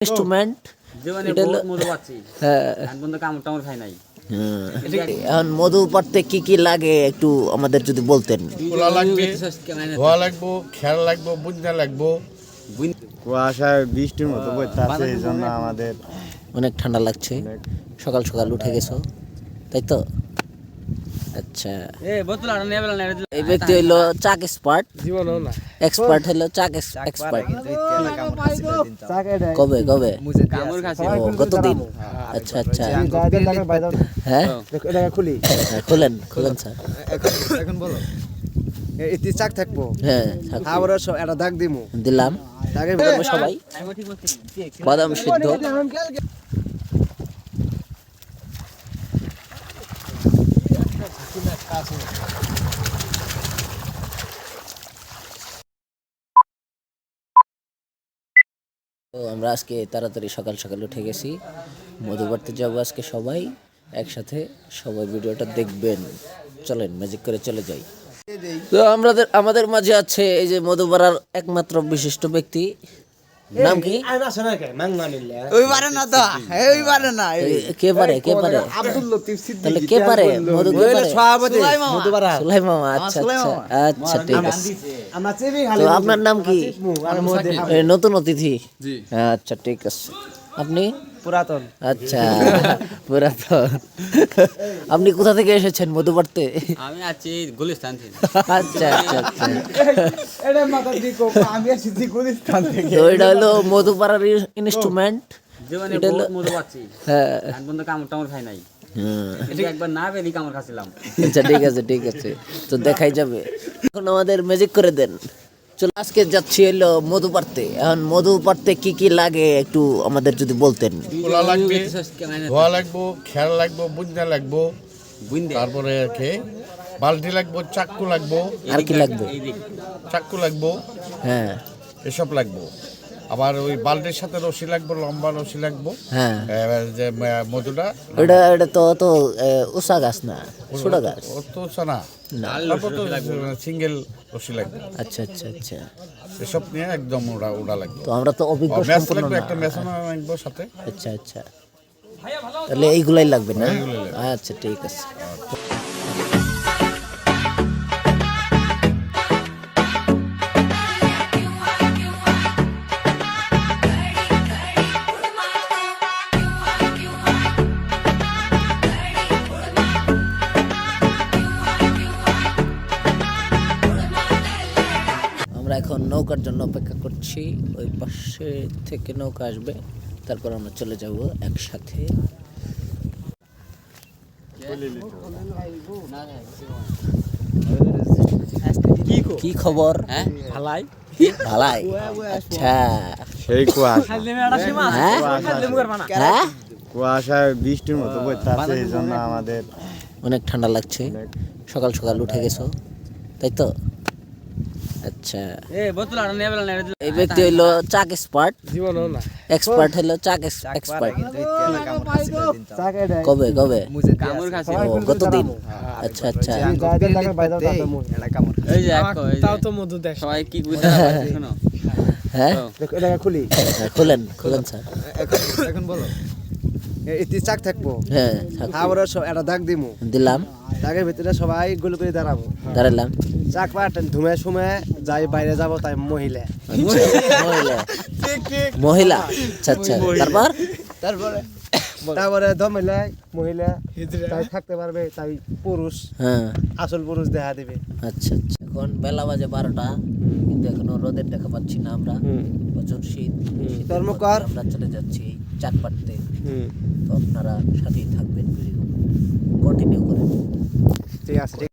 Instrument জীবনে এটা বহুত হলো- মধু পাচ্ছি হ্যাঁ এখন পর্যন্ত কামড় টামড় খাই নাই। এখন মধু পাড়তে কি কি লাগে একটু আমাদের যদি বলতেন। খোলা লাগবে, ধোয়া লাগবো, খেয়াল লাগবো, বুঝনা লাগবো। কুয়াশায় বৃষ্টির মতো বইতাছে, এই জন্য আমাদের অনেক ঠান্ডা লাগছে, সকাল সকাল উঠে গেছো তাই তো? আচ্ছা, এ বোতল আর নিয়ে বেলা নেড়ে এই ব্যক্তি হইলো চাক এক্সপার্ট, জীবনও না এক্সপার্ট হলো চাক এক্সপার্ট। কবে কবে? কামড় খাচ্ছি। ও গতদিন। আচ্ছা আচ্ছা, হ্যাঁ খুলি খুলেন খুলেন স্যার। এখন বলো এটি চাক থাকবো, হ্যাঁ আবার একটা দাগ দিমু, দিলাম। দাগের সবাই আমি ঠিক বলছি। বাদাম সিদ্ধ, তো আমরা আজকে তাড়াতাড়ি সকাল সকাল উঠে গেছি, মধু পাড়তে যাবো আজকে সবাই একসাথে। সবাই ভিডিওটা দেখবেন, চলেন ম্যাজিক করে চলে যাই। তো আমাদের মাঝে আছে এই যে মধু পাড়ার একমাত্র বিশিষ্ট ব্যক্তি, নাম কি? ওই পারে না তো, ওই পারে না। কে পারে কে পারে? আব্দুল লতিফ সিদ্দিকী। তাহলে কে পারে? মধু কে পারে? সভাপতি সুলাই মামা। আচ্ছা আচ্ছা আচ্ছা, ঠিক আছে। আমরা চেবি তো আপনার নাম কি? খালি এই নতুন অতিথি। আচ্ছা ঠিক আছে। আপনি? পুরাতন। আচ্ছা পুরাতন। আপনি কোথা থেকে এসেছেন মধু পাড়তে? আমি আছি গুলিস্তান থেকে। আচ্ছা আচ্ছা আচ্ছা। এটা মাথা দিকো, আমি আসছি গুলিস্তান থেকে। তো এটা হলো মধু পাড়ার ইনস্ট্রুমেন্ট। জীবনে এটা হলো- বহুত মধু পাচ্ছি হ্যাঁ এখন পর্যন্ত কামড় টামড় খাই নাই। হ্যাঁ। একবার না পেলি কামড় খাচ্ছিলাম। আচ্ছা ঠিক আছে ঠিক আছে, তো দেখাই যাবে। এখন আমাদের ম্যাজিক করে দেন। চলো, আজকে যাচ্ছি হলো মধু পাড়তে। এখন মধু পাড়তে কি কি লাগে একটু আমাদের যদি বলতেন। খোলা লাগবে, ধোয়া লাগবো, খেয়াল লাগবো, বুঝনা লাগবো। বুঝতে তারপরে বালতি লাগবো, চাক্কু লাগবো, আর কি লাগবে? চাক্কু লাগবো, হ্যাঁ এসব লাগবো। আবার ওই বালতির সাথে রশি লাগবো, লম্বা রশি লাগবো। হ্যাঁ, এবার যে মধুটা এটা তো অত উষা গাছ না, ছোট গাছ। অত না, তারপর তো সিঙ্গেল রশি লাগবে। আচ্ছা আচ্ছা আচ্ছা, এসব নিয়ে একদম ওটা লাগবে। তো আমরা তো অভিজ্ঞ ম্যাচ সম্পন্ন লাগবে, না। একটা মেশানো লাগবে সাথে। আচ্ছা আচ্ছা, তাহলে এইগুলাই লাগবে না? আচ্ছা ঠিক আছে। আমরা এখন নৌকার জন্য অপেক্ষা করছি, ওই পাশে থেকে নৌকা আসবে, তারপর আমরা চলে যাব একসাথে। কি খবর? হ্যাঁ ভালাই ভালাই। আচ্ছা, সেই কুয়াশা, হ্যাঁ হ্যাঁ, কুয়াশায় বৃষ্টির মতো বইতাছে, এই জন্য আমাদের অনেক ঠান্ডা লাগছে, সকাল সকাল উঠে গেছো তাই তো? আচ্ছা, এ বোতল আর নিয়ে বেলা নেড়ে এই ব্যক্তি হইলো চাক এক্সপার্ট, জীবনও না এক্সপার্ট হলো চাক এক্সপার্ট। কবে কবে? কামড় খাচ্ছি। ও গতদিন। আচ্ছা আচ্ছা, এই যে তাও তো মধু দেশ। সবাই কি বুঝতে পারছে শোনো। হ্যাঁ এটা খুলি খুলেন খুলেন স্যার। এখন বলো এটি চাক থাকবো, হ্যাঁ আবার একটা দাগ দিমু, দিলাম, দাগের ভিতরে সবাই গুলো করে দাঁড়াবো। দাঁড়ালাম। চাক পাটেন ধুমে সুমে যাই বাইরে যাব, তাই মহিলা মহিলা মহিলা। আচ্ছা আচ্ছা, তারপর তারপরে ধমিলাই মহিলা তাই থাকতে পারবে, তাই পুরুষ হ্যাঁ আসল পুরুষ দেখা দিবে। আচ্ছা আচ্ছা, এখন বেলা বাজে 12টা, কিন্তু এখনো রোদের দেখা পাচ্ছি না আমরা। প্রচুর শীত, শীতের কর্মকার। মধ্যে আমরা চলে যাচ্ছি চাক পাড়তে। তো আপনারা সাথেই থাকবেন, ভিডিও কন্টিনিউ করেন। ঠিক আছে।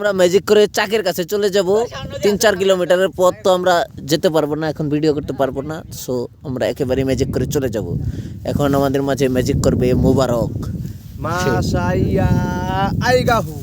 আমরা ম্যাজিক করে চাকের কাছে চলে যাব 3-4 কিলোমিটারের পথ তো আমরা যেতে পারবো না এখন ভিডিও করতে পারবো না সো আমরা একেবারে ম্যাজিক করে চলে যাব এখন আমাদের মাঝে ম্যাজিক করবে মোবারক মাশাইয়া আইগাহু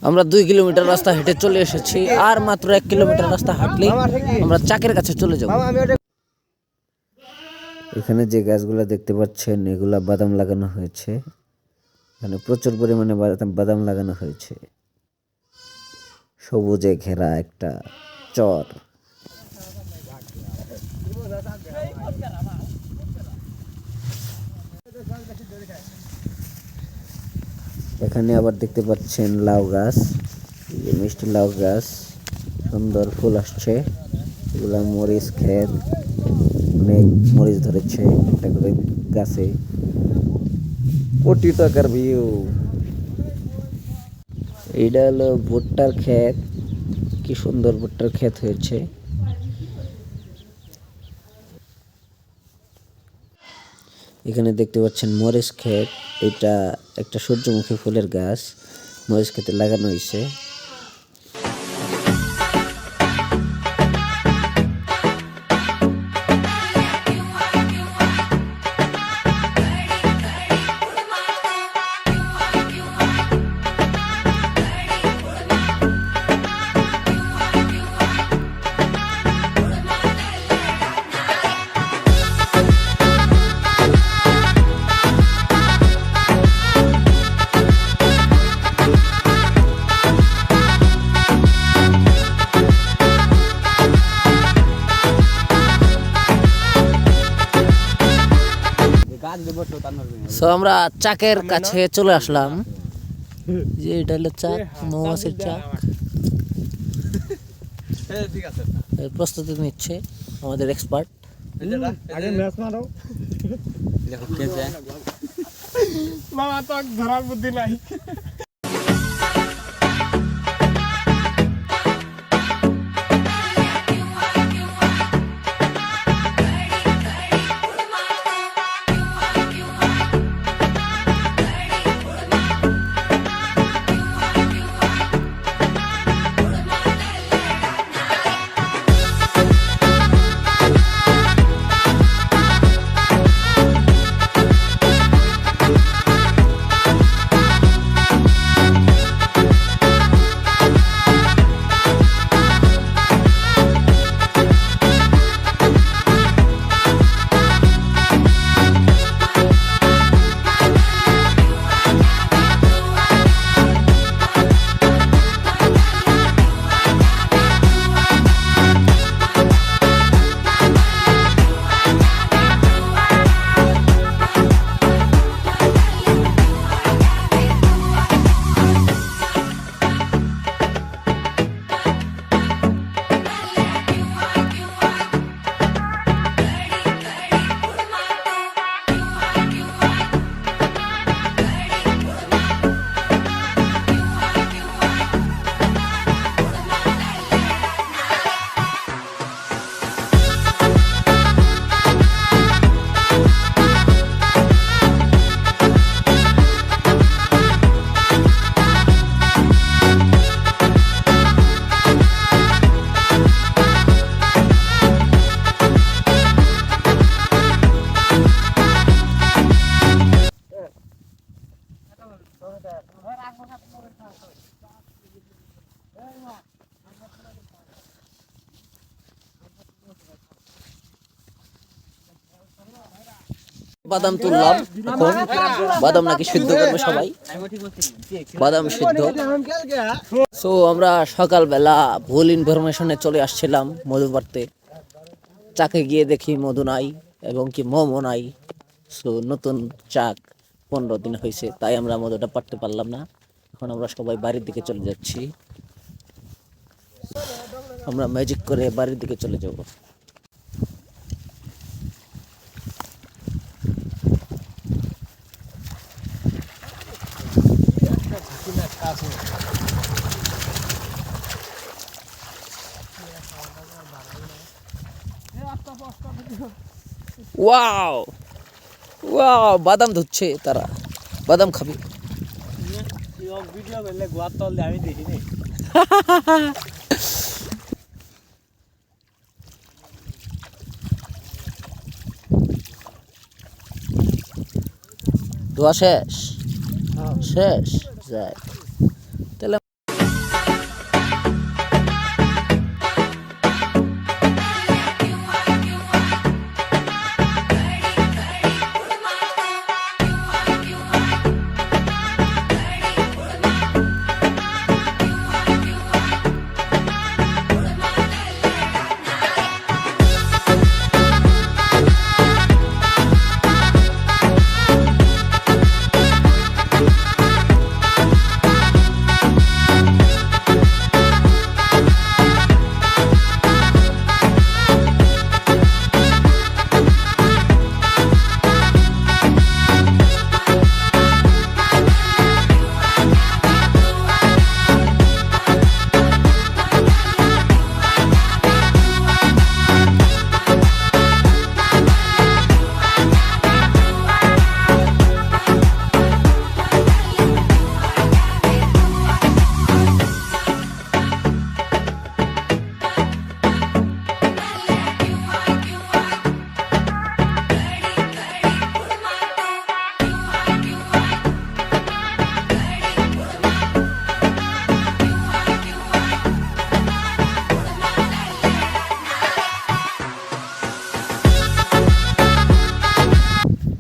আমরা 2 কিলোমিটার রাস্তা হেঁটে চলে এসেছি আর মাত্র 1 কিলোমিটার রাস্তা হাঁটলেই আমরা চাকের কাছে চলে যাব আমি ওটা এখানে যে গাছগুলো দেখতে পাচ্ছেন এগুলা বাদাম লাগানো হয়েছে এখানে প্রচুর পরিমাণে বাদাম লাগানো হয়েছে সবুজে ঘেরা একটা চর এখানে আবার দেখতে পাচ্ছেন লাউ গাছ এই যে মিষ্টি লাউ গাছ সুন্দর ফুল আসছে এগুলা মরিচ ক্ষেত অনেক মরিচ ধরেছে একটা করে গাছে কোটি টাকার ভিউ এইটা হলো ভুট্টার ক্ষেত কি সুন্দর ভুট্টার ক্ষেত হয়েছে এখানে দেখতে পাচ্ছেন মরিচ ক্ষেত এটা একটা সূর্যমুখী ফুলের গাছ মরিচ ক্ষেতে লাগানো হয়েছে সো আমরা চাকের কাছে চলে আসলাম যে এটা হলো চাক মৌমাছির চাক প্রস্তুতি নিচ্ছে আমাদের এক্সপার্ট আগে ম্যাচ মারো দেখো কেছে মামা তো ধরার বুদ্ধি নাই বাদাম তুললাম এখন বাদাম নাকি সিদ্ধ করবে সবাই বাদাম সিদ্ধ সো আমরা সকালবেলা ভুল ইনফরমেশনে চলে আসছিলাম মধু পাড়তে চাকে গিয়ে দেখি মধু নাই এবং কি মোমো নাই সো নতুন চাক 15 দিন হয়েছে তাই আমরা মধুটা পাড়তে পারলাম না এখন আমরা সবাই বাড়ির দিকে চলে যাচ্ছি আমরা ম্যাজিক করে বাড়ির দিকে চলে যাব ওয়াও ওয়াও বাদাম ধুচ্ছে তারা বাদাম খাবে ভিডিও করলে গোয়ার তল দিয়ে আমি দেখিনি দোয়া শেষ শেষ যাই তাহলে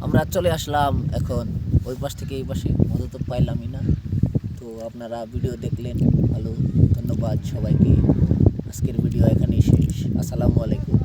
আমরা চলে আসলাম এখন ওই পাশ থেকে এই পাশে, মধু তো পাইলামই না। তো আপনারা ভিডিও দেখলেন, ভালো, ধন্যবাদ সবাইকে। আজকের ভিডিও এখানেই শেষ। আসসালামু আলাইকুম।